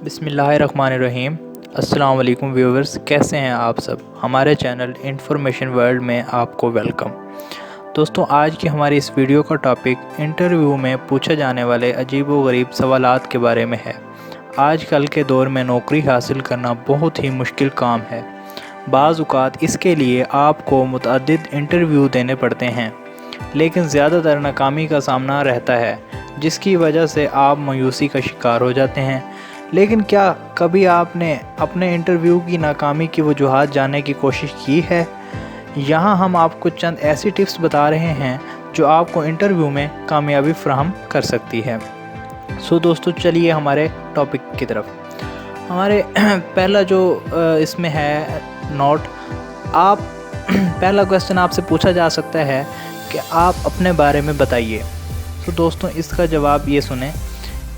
बिस्मिल्लाहिर्रहमानिर्रहीम। अस्सलाम वालेकुम व्यूअर्स, कैसे हैं आप सब। हमारे चैनल इन्फॉर्मेशन वर्ल्ड में आपको वेलकम। दोस्तों, आज की हमारी इस वीडियो का टॉपिक इंटरव्यू में पूछे जाने वाले अजीब व गरीब सवालात के बारे में है। आजकल के दौर में नौकरी हासिल करना बहुत ही मुश्किल काम है। बाज़ औक़ात इसके लिए आपको मुतअद्दिद इंटरव्यू देने पड़ते हैं, लेकिन ज़्यादातर नाकामी का सामना रहता है, जिसकी वजह से आप मायूसी का शिकार हो जाते हैं। लेकिन क्या कभी आपने अपने इंटरव्यू की नाकामी की वजूहात जानने की कोशिश की है? यहाँ हम आपको चंद ऐसी टिप्स बता रहे हैं जो आपको इंटरव्यू में कामयाबी फराहम कर सकती है। सो दोस्तों, चलिए हमारे टॉपिक की तरफ। हमारे पहला जो इसमें है नोट, आप पहला क्वेश्चन आपसे पूछा जा सकता है कि आप अपने बारे में बताइए। तो दोस्तों, इसका जवाब ये सुने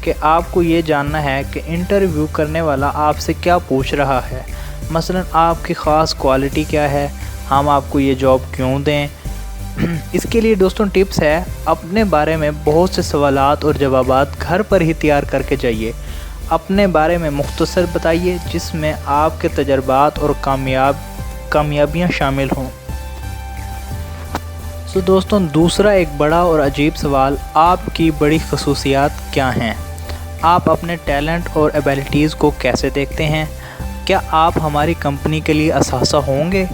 कि आपको ये जानना है कि इंटरव्यू करने वाला आपसे क्या पूछ रहा है। मसलन आपकी ख़ास क्वालिटी क्या है, हम आपको ये जॉब क्यों दें। इसके लिए दोस्तों टिप्स है, अपने बारे में बहुत से सवालात और जवाबात घर पर ही तैयार करके जाइए। अपने बारे में मुख्तसर बताइए, जिसमें आपके तजर्बात और कामयाबियाँ शामिल हों। तो दोस्तों, दूसरा एक बड़ा और अजीब सवाल, आपकी बड़ी खसूसियात क्या हैं। आप अपने टैलेंट और एबिलिटीज़ को कैसे देखते हैं? क्या आप हमारी कंपनी के लिए असासा होंगे?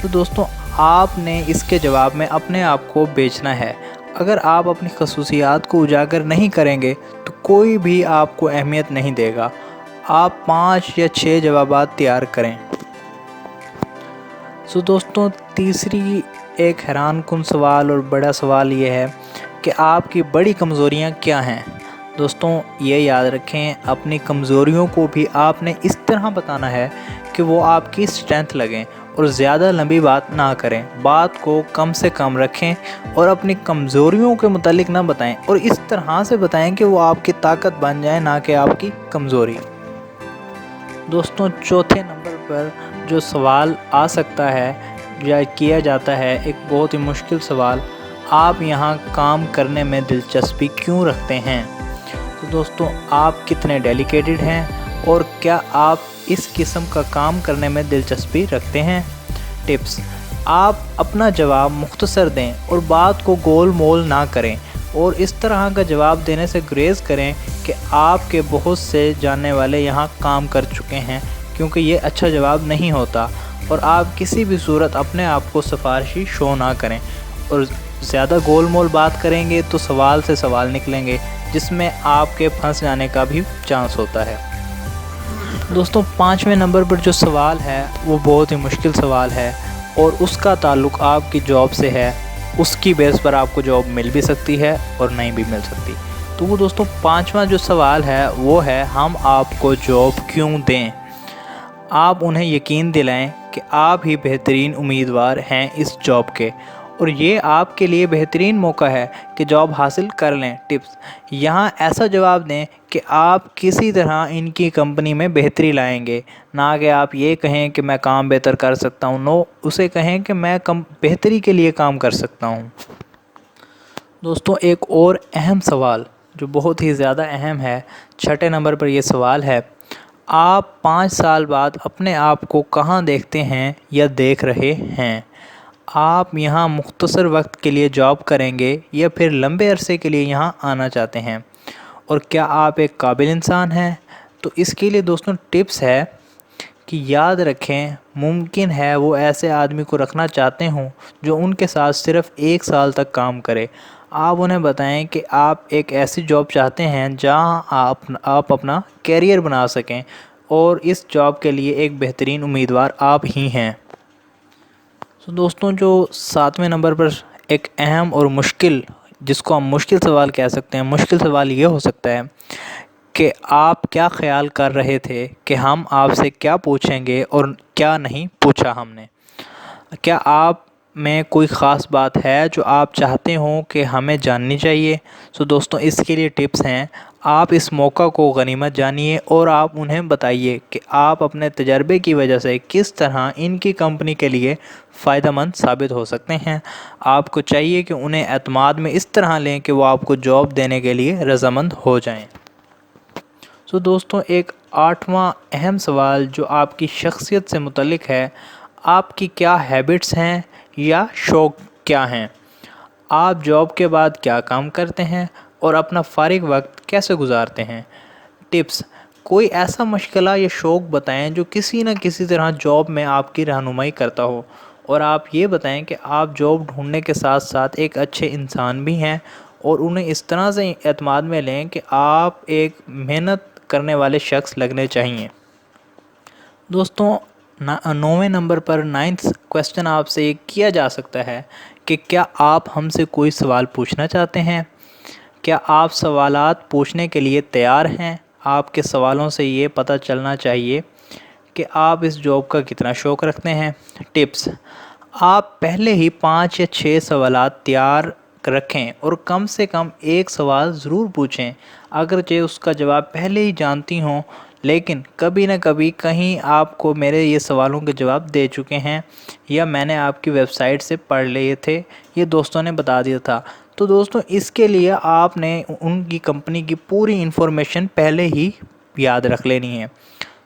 तो दोस्तों, आपने इसके जवाब में अपने आप को बेचना है। अगर आप अपनी खसूसियात को उजागर नहीं करेंगे तो कोई भी आपको अहमियत नहीं देगा। आप 5 या 6 जवाबात तैयार करें। सो दोस्तों, तीसरी एक हैरानकुन सवाल और बड़ा सवाल ये है कि आपकी बड़ी कमज़ोरियाँ क्या हैं। दोस्तों, ये याद रखें, अपनी कमज़ोरियों को भी आपने इस तरह बताना है कि वो आपकी स्ट्रेंथ लगें, और ज़्यादा लंबी बात ना करें। बात को कम से कम रखें और अपनी कमज़ोरियों के मुतालिक ना बताएं, और इस तरह से बताएं कि वो आपकी ताकत बन जाए, ना कि आपकी कमज़ोरी। दोस्तों, चौथे नंबर पर जो सवाल आ सकता है या किया जाता है, एक बहुत ही मुश्किल सवाल, आप यहाँ काम करने में दिलचस्पी क्यों रखते हैं। तो दोस्तों, आप कितने डेडिकेटेड हैं और क्या आप इस किस्म का काम करने में दिलचस्पी रखते हैं। टिप्स, आप अपना जवाब मुख्तसर दें और बात को गोल मोल ना करें, और इस तरह का जवाब देने से गुरेज करें कि आपके बहुत से जानने वाले यहाँ काम कर चुके हैं, क्योंकि ये अच्छा जवाब नहीं होता। और आप किसी भी सूरत अपने आप को सिफारिशी शो ना करें, और ज़्यादा गोल मोल बात करेंगे तो सवाल से सवाल निकलेंगे, जिसमें आपके फंस जाने का भी चांस होता है। दोस्तों, 5वें नंबर पर जो सवाल है वो बहुत ही मुश्किल सवाल है, और उसका ताल्लुक़ आपकी जॉब से है। उसकी बेस पर आपको जॉब मिल भी सकती है और नहीं भी मिल सकती। तो वो दोस्तों, 5वां जो सवाल है वो है, हम आपको जॉब क्यों दें। आप उन्हें यकीन दिलाएं कि आप ही बेहतरीन उम्मीदवार हैं इस जॉब के, और ये आपके लिए बेहतरीन मौका है कि जॉब हासिल कर लें। टिप्स, यहाँ ऐसा जवाब दें कि आप किसी तरह इनकी कंपनी में बेहतरी लाएंगे, ना कि आप ये कहें कि मैं काम बेहतर कर सकता हूँ। नो, उसे कहें कि मैं बेहतरी के लिए काम कर सकता हूँ। दोस्तों, एक और अहम सवाल जो बहुत ही ज़्यादा अहम है, 6ठे नंबर पर यह सवाल है, आप 5 साल बाद अपने आप को कहाँ देखते हैं या देख रहे हैं। आप यहाँ मुख्तसर वक्त के लिए जॉब करेंगे या फिर लंबे अरसे के लिए यहाँ आना चाहते हैं, और क्या आप एक काबिल इंसान हैं। तो इसके लिए दोस्तों टिप्स है कि याद रखें, मुमकिन है वो ऐसे आदमी को रखना चाहते हों जो उनके साथ सिर्फ 1 साल तक काम करे। आप उन्हें बताएं कि आप एक ऐसी जॉब चाहते हैं जहां आप अपना कैरियर बना सकें, और इस जॉब के लिए एक बेहतरीन उम्मीदवार आप ही हैं। तो दोस्तों, जो 7वें नंबर पर एक अहम और मुश्किल, जिसको हम मुश्किल सवाल कह सकते हैं, मुश्किल सवाल ये हो सकता है कि आप क्या ख्याल कर रहे थे कि हम आपसे क्या पूछेंगे और क्या नहीं पूछा हमने। क्या आप में कोई ख़ास बात है जो आप चाहते हों कि हमें जाननी चाहिए। सो दोस्तों, इसके लिए टिप्स हैं, आप इस मौका को गनीमत जानिए और आप उन्हें बताइए कि आप अपने तजर्बे की वजह से किस तरह इनकी कंपनी के लिए फ़ायदेमंद साबित हो सकते हैं। आपको चाहिए कि उन्हें एतमाद में इस तरह लें कि वो आपको जॉब देने के लिए रज़ामंद हो जाएं। تو دوستوں ایک 8واں اہم سوال جو آپ کی شخصیت سے متعلق ہے، آپ کی کیا ہیبٹس ہیں یا شوق کیا ہیں؟ آپ جاب کے بعد کیا کام کرتے ہیں اور اپنا فارغ وقت کیسے گزارتے ہیں؟ ٹپس: کوئی ایسا مشغلہ یا شوق بتائیں جو کسی نہ کسی طرح جاب میں آپ کی رہنمائی کرتا ہو، اور آپ یہ بتائیں کہ آپ جاب ڈھونڈنے کے ساتھ ساتھ ایک اچھے انسان بھی ہیں اور انہیں اس طرح سے اعتماد میں لیں کہ آپ ایک محنت کرنے والے شخص لگنے چاہیے۔ دوستوں 9ویں نمبر پر 9th کویسچن آپ سے یہ کیا جا سکتا ہے کہ کیا آپ ہم سے کوئی سوال پوچھنا چاہتے ہیں؟ کیا آپ سوالات پوچھنے کے لیے تیار ہیں؟ آپ کے سوالوں سے یہ پتہ چلنا چاہیے کہ آپ اس جاب کا کتنا شوق رکھتے ہیں۔ ٹپس: آپ پہلے ہی 5 یا 6 سوالات تیار رکھیں اور کم سے کم ایک سوال ضرور پوچھیں، اگرچہ اس کا جواب پہلے ہی جانتی ہوں، لیکن کبھی نہ کبھی کہیں آپ کو میرے یہ سوالوں کے جواب دے چکے ہیں یا میں نے آپ کی ویب سائٹ سے پڑھ لیے تھے، یہ دوستوں نے بتا دیا تھا۔ تو دوستوں اس کے لیے آپ نے ان کی کمپنی کی پوری انفارمیشن پہلے ہی یاد رکھ لینی ہے۔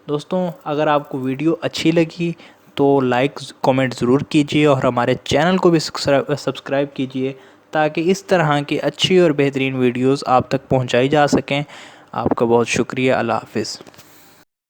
دوستوں اگر آپ کو ویڈیو اچھی لگی تو لائک کومنٹ ضرور کیجیے اور ہمارے چینل کو بھی سبسکرائب کیجیے تاکہ اس طرح کی اچھی اور بہترین ویڈیوز آپ تک پہنچائی جا سکیں۔ آپ کا بہت شکریہ۔ اللہ حافظ۔